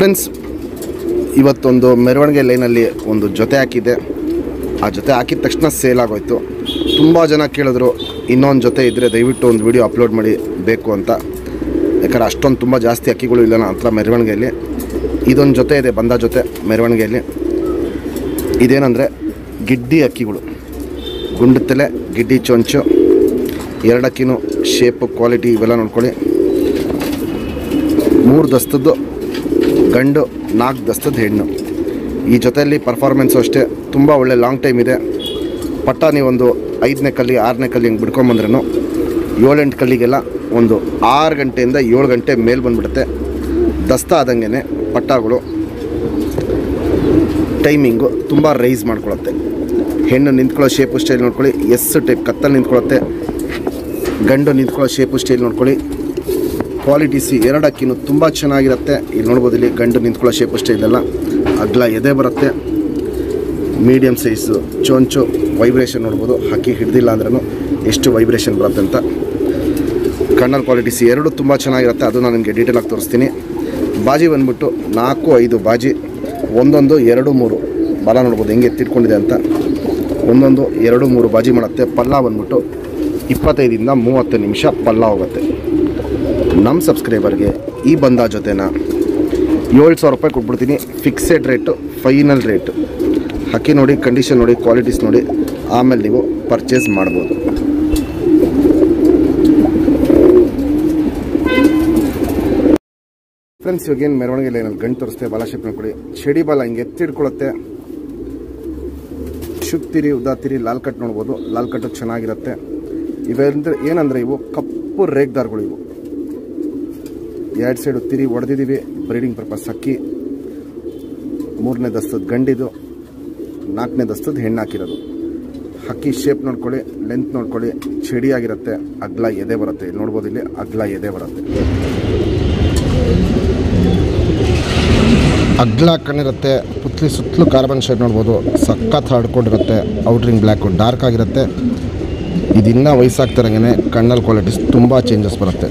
Friends, ಇವತ್ತೊಂದು ಮೆರವಣಿಗೆ ಲೈನಲ್ಲಿ ಒಂದು ಜೊತೆ ಹಾಕಿದ್ದೆ. ಆ ಜೊತೆ ಹಾಕಿದ ತಕ್ಷಣ ಸೇಲ್ ಆಗೋಯ್ತು. ತುಂಬ ಜನ ಕೇಳಿದ್ರು ಇನ್ನೊಂದು ಜೊತೆ ಇದ್ದರೆ ದಯವಿಟ್ಟು ಒಂದು ವಿಡಿಯೋ ಅಪ್ಲೋಡ್ ಮಾಡಿ ಬೇಕು ಅಂತ. ಯಾಕಂದರೆ ಅಷ್ಟೊಂದು ತುಂಬ ಜಾಸ್ತಿ ಅಕ್ಕಿಗಳು ಇಲ್ಲ ನನ್ನ ಹತ್ರ ಮೆರವಣಿಗೆಯಲ್ಲಿ. ಇದೊಂದು ಜೊತೆ ಇದೆ ಬಂದ ಜೊತೆ ಮೆರವಣಿಗೆಯಲ್ಲಿ. ಇದೇನೆಂದರೆ ಗಿಡ್ಡಿ ಅಕ್ಕಿಗಳು, ಗುಂಡು ತಲೆ, ಗಿಡ್ಡಿ ಚೊಂಚು, ಎರಡಕ್ಕಿನೂ ಶೇಪು, ಕ್ವಾಲಿಟಿ ಇವೆಲ್ಲ ನೋಡ್ಕೊಳ್ಳಿ. 3 ದಸ್ತದ್ದು ಗಂಡು, 4 ದಸ್ತದ ಹೆಣ್ಣು. ಈ ಜೊತೆಯಲ್ಲಿ ಪರ್ಫಾರ್ಮೆನ್ಸು ಅಷ್ಟೇ ತುಂಬ ಒಳ್ಳೆ ಲಾಂಗ್ ಟೈಮ್ ಇದೆ. ಪಟ್ಟ ನೀವೊಂದು 5ನೇ ಕಲ್ಲಿ 6ನೇ ಕಲ್ಲಿ ಹಿಂಗೆ ಬಿಡ್ಕೊಂಬಂದ್ರೂ 7-8 ಕಲ್ಲಿಗೆಲ್ಲ ಒಂದು 6 ಗಂಟೆಯಿಂದ 7 ಗಂಟೆ ಮೇಲೆ ಬಂದುಬಿಡುತ್ತೆ. ದಸ್ತ ಆದಂಗೆ ಪಟ್ಟಗಳು ಟೈಮಿಂಗು ತುಂಬ ರೈಸ್ ಮಾಡ್ಕೊಳುತ್ತೆ. ಹೆಣ್ಣು ನಿಂತ್ಕೊಳ್ಳೋ ಶೇಪು ಸ್ಟೈಲ್ ನೋಡ್ಕೊಳ್ಳಿ, ಎಸ್ ಟೈಪ್ ಕತ್ತಲ್ಲಿ ನಿಂತ್ಕೊಳ್ಳುತ್ತೆ. ಗಂಡು ನಿಂತ್ಕೊಳ್ಳೋ ಶೇಪು ಸ್ಟೈಲ್ ನೋಡ್ಕೊಳ್ಳಿ. ಕ್ವಾಲಿಟೀಸಿ 2 ಅಕ್ಕಿನೂ ತುಂಬ ಚೆನ್ನಾಗಿರುತ್ತೆ. ಇಲ್ಲಿ ನೋಡ್ಬೋದು, ಇಲ್ಲಿ ಗಂಡು ನಿಂತ್ಕೊಳ್ಳೋ ಶೇಪು ಸ್ಟೈಲೆಲ್ಲ ಅಗ್ಲ ಎದೆ ಬರುತ್ತೆ. ಮೀಡಿಯಮ್ ಸೈಜು ಚೊಂಚು, ವೈಬ್ರೇಷನ್ ನೋಡ್ಬೋದು. ಹಕ್ಕಿ ಹಿಡ್ದಿಲ್ಲ ಅಂದ್ರೂ ಎಷ್ಟು ವೈಬ್ರೇಷನ್ ಬರುತ್ತೆ ಅಂತ. ಕಣ್ಣಲ್ಲಿ ಕ್ವಾಲಿಟೀಸಿ 2 ತುಂಬ ಚೆನ್ನಾಗಿರುತ್ತೆ. ಅದು ನಾನು ನಿಮಗೆ ಡೀಟೇಲಾಗಿ ತೋರಿಸ್ತೀನಿ. ಬಾಜಿ ಬಂದ್ಬಿಟ್ಟು 4-5 ಬಾಜಿ, ಒಂದೊಂದು 2-3 ಬಾಲ ನೋಡ್ಬೋದು ಹೆಂಗೆ ಎತ್ತಿಟ್ಕೊಂಡಿದೆ ಅಂತ. ಒಂದೊಂದು 2-3 ಬಾಜಿ ಮಾಡುತ್ತೆ. ಪಲ್ಲ ಬಂದ್ಬಿಟ್ಟು 25ರಿಂದ 30 ನಿಮಿಷ ಪಲ್ಲ ಹೋಗುತ್ತೆ. ನಮ್ಮ ಸಬ್ಸ್ಕ್ರೈಬರ್ಗೆ ಈ ಬಂದ ಜೊತೆನ 7,000 ರೂಪಾಯಿ ಕೊಟ್ಬಿಡ್ತೀನಿ. Fixed rate, final rate. ಹಕ್ಕಿ ನೋಡಿ, ಕಂಡೀಷನ್ ನೋಡಿ, ಕ್ವಾಲಿಟೀಸ್ ನೋಡಿ, ಆಮೇಲೆ ನೀವು ಪರ್ಚೇಸ್ ಮಾಡ್ಬೋದು. ಫ್ರೆಂಡ್ಸ್, ಇವಾಗೇನು ಮೆರವಣಿಗೆ ಲೈನಲ್ಲಿ ಗಂಟು ತೋರಿಸ್ತೇವೆ. ಬಾಲ ಶೇಪ್ ನೋಡ್ಕೊಳ್ಳಿ. ಚಡಿ ಬಾಲ ಹಿಂಗೆ ಎತ್ತಿಡ್ಕೊಳ್ಳುತ್ತೆ. ಶುಕ್ತಿರಿ, ಉದಾತಿರಿ, ಲಾಲ್ ಕಟ್ ನೋಡ್ಬೋದು. ಲಾಲ್ ಕಟ್ಟು ಚೆನ್ನಾಗಿರುತ್ತೆ. ಇವೆಂದ್ರೆ ಏನಂದರೆ ಇವು ಕಪ್ಪು ರೇಗ್ದಾರ್ಗಳು. ಇವು 2 ಸೈಡು ತಿರಿ ಹೊಡೆದಿದ್ದೀವಿ ಬ್ರೀಡಿಂಗ್ ಪರ್ಪಸ್. ಹಕ್ಕಿ 3ನೇ ದಸ್ತದ ಗಂಡಿದು, 4ನೇ ದಸ್ತದ ಹೆಣ್ಣು ಹಾಕಿರೋದು. ಹಕ್ಕಿ ಶೇಪ್ ನೋಡ್ಕೊಳ್ಳಿ, ಲೆಂತ್ ನೋಡ್ಕೊಳ್ಳಿ. ಚಡಿಯಾಗಿರುತ್ತೆ. ಅಗ್ಲ ಎದೆ ಬರುತ್ತೆ. ಇಲ್ಲಿ ನೋಡ್ಬೋದು, ಇಲ್ಲಿ ಅಗ್ಲ ಎದೆ ಬರುತ್ತೆ. ಅಗ್ಲ ಕಣ್ಣಿರುತ್ತೆ. ಪುತ್ಲಿ ಸುತ್ತಲೂ ಕಾರ್ಬನ್ ಶೇಡ್ ನೋಡ್ಬೋದು. ಸಖತ್ ಹರ್ಡ್ಕೊಂಡಿರುತ್ತೆ. ಔಟ್ರಿಂಗ್ ಬ್ಲ್ಯಾಕು ಡಾರ್ಕ್ ಆಗಿರುತ್ತೆ. ಇದಿನ್ನೂ ವಯಸ್ಸಾಗ್ತಿರಂಗೆ ಕಣ್ಣಲ್ಲಿ ಕ್ವಾಲಿಟೀಸ್ ತುಂಬ ಚೇಂಜಸ್ ಬರುತ್ತೆ.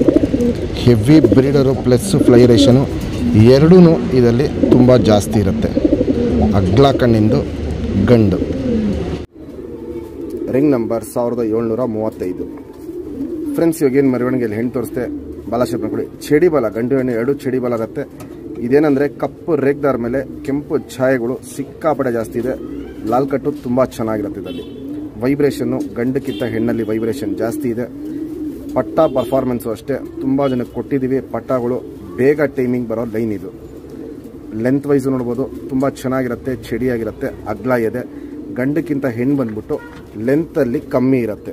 ಹೆವಿ ಬ್ರೀಡರು ಪ್ಲಸ್ ಫ್ಲೈರೇಷನು 2 ಇದರಲ್ಲಿ ತುಂಬ ಜಾಸ್ತಿ ಇರುತ್ತೆ. ಅಗ್ಲ ಕಣ್ಣಿಂದು ಗಂಡು. Ring number 1735. ಫ್ರೆಂಡ್ಸ್, ಇವಾಗೇನು ಮೆರವಣಿಗೆಯಲ್ಲಿ ಹೆಣ್ಣು ತೋರಿಸ್ತೆ. ಬಾಲ ಶೇಪ್ ನೋಡ್ಕೊಳ್ಳಿ. ಚಡಿ ಬಾಲ, ಗಂಡು ಹೆಣ್ಣು 2 ಚಡಿ ಬಾಲ ಆಗುತ್ತೆ. ಇದೇನೆಂದರೆ ಕಪ್ಪು ರೇಗ್ದಾರ ಮೇಲೆ ಕೆಂಪು ಛಾಯೆಗಳು ಸಿಕ್ಕಾಪಟ್ಟೆ ಜಾಸ್ತಿ ಇದೆ. ಲಾಲ್ ಕಟ್ಟು ತುಂಬ ಚೆನ್ನಾಗಿರುತ್ತೆ. ಇದರಲ್ಲಿ ವೈಬ್ರೇಷನ್ನು ಗಂಡಕ್ಕಿಂತ ಹೆಣ್ಣಲ್ಲಿ ವೈಬ್ರೇಷನ್ ಜಾಸ್ತಿ ಇದೆ. ಪಟ್ಟ ಪರ್ಫಾರ್ಮೆನ್ಸು ಅಷ್ಟೇ ತುಂಬ ಜನಕ್ಕೆ ಕೊಟ್ಟಿದ್ದೀವಿ. ಪಟ್ಟಗಳು ಬೇಗ ಟೈಮಿಂಗ್ ಬರೋ ಲೈನ್ ಇದು. ಲೆಂತ್ ವೈಸು ನೋಡ್ಬೋದು, ತುಂಬ ಚೆನ್ನಾಗಿರುತ್ತೆ. ಚಡಿಯಾಗಿರುತ್ತೆ. ಅಗ್ಲ ಇದೆ. ಗಂಡಕ್ಕಿಂತ ಹೆಣ್ಣು ಬಂದ್ಬಿಟ್ಟು ಲೆಂತಲ್ಲಿ ಕಮ್ಮಿ ಇರುತ್ತೆ.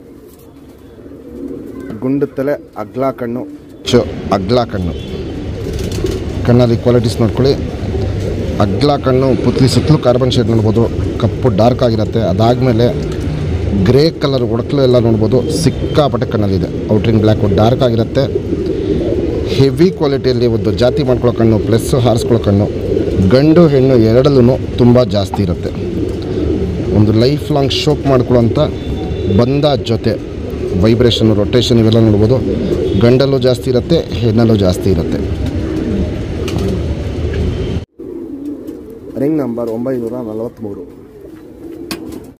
ಗುಂಡು ತಲೆ, ಅಗ್ಲ ಕಣ್ಣು, ಅಗ್ಲ ಕಣ್ಣು. ಕಣ್ಣಲ್ಲಿ ಕ್ವಾಲಿಟೀಸ್ ನೋಡ್ಕೊಳ್ಳಿ. ಅಗ್ಲ ಕಣ್ಣು, ಪುತ್ಲಿ ಸುತ್ತಲೂ ಕಾರ್ಬನ್ ಶೇಡ್ ನೋಡ್ಬೋದು. ಕಪ್ಪು ಡಾರ್ಕ್ ಆಗಿರುತ್ತೆ. ಅದಾದಮೇಲೆ ಗ್ರೇ ಕಲರ್ ಒಡಕಲು ಎಲ್ಲ ನೋಡ್ಬೋದು. ಸಿಕ್ಕಾಪಟ್ಟೆ ಕಣ್ಣಲ್ಲಿದೆ. ಔಟ್ರಿಂಗ್ ಬ್ಲ್ಯಾಕು ಡಾರ್ಕ್ ಆಗಿರುತ್ತೆ. ಹೆವಿ ಕ್ವಾಲಿಟಿಯಲ್ಲಿ ಒಂದು ಜಾತಿ ಮಾಡ್ಕೊಳ್ಳೋ ಕಣ್ಣು ಪ್ಲಸ್ ಹಾರಿಸ್ಕೊಳ್ಳೋ ಕಣ್ಣು. ಗಂಡು ಹೆಣ್ಣು 2 ತುಂಬ ಜಾಸ್ತಿ ಇರುತ್ತೆ. ಒಂದು ಲೈಫ್ ಲಾಂಗ್ ಶೋಕ್ ಮಾಡ್ಕೊಳ್ಳೋಂಥ ಬಂದ ಜೊತೆ. ವೈಬ್ರೇಷನ್ನು, ರೊಟೇಷನ್ ಇವೆಲ್ಲ ನೋಡ್ಬೋದು. ಗಂಡಲ್ಲೂ ಜಾಸ್ತಿ ಇರುತ್ತೆ, ಹೆಣ್ಣಲ್ಲೂ ಜಾಸ್ತಿ ಇರುತ್ತೆ. Ring number 943.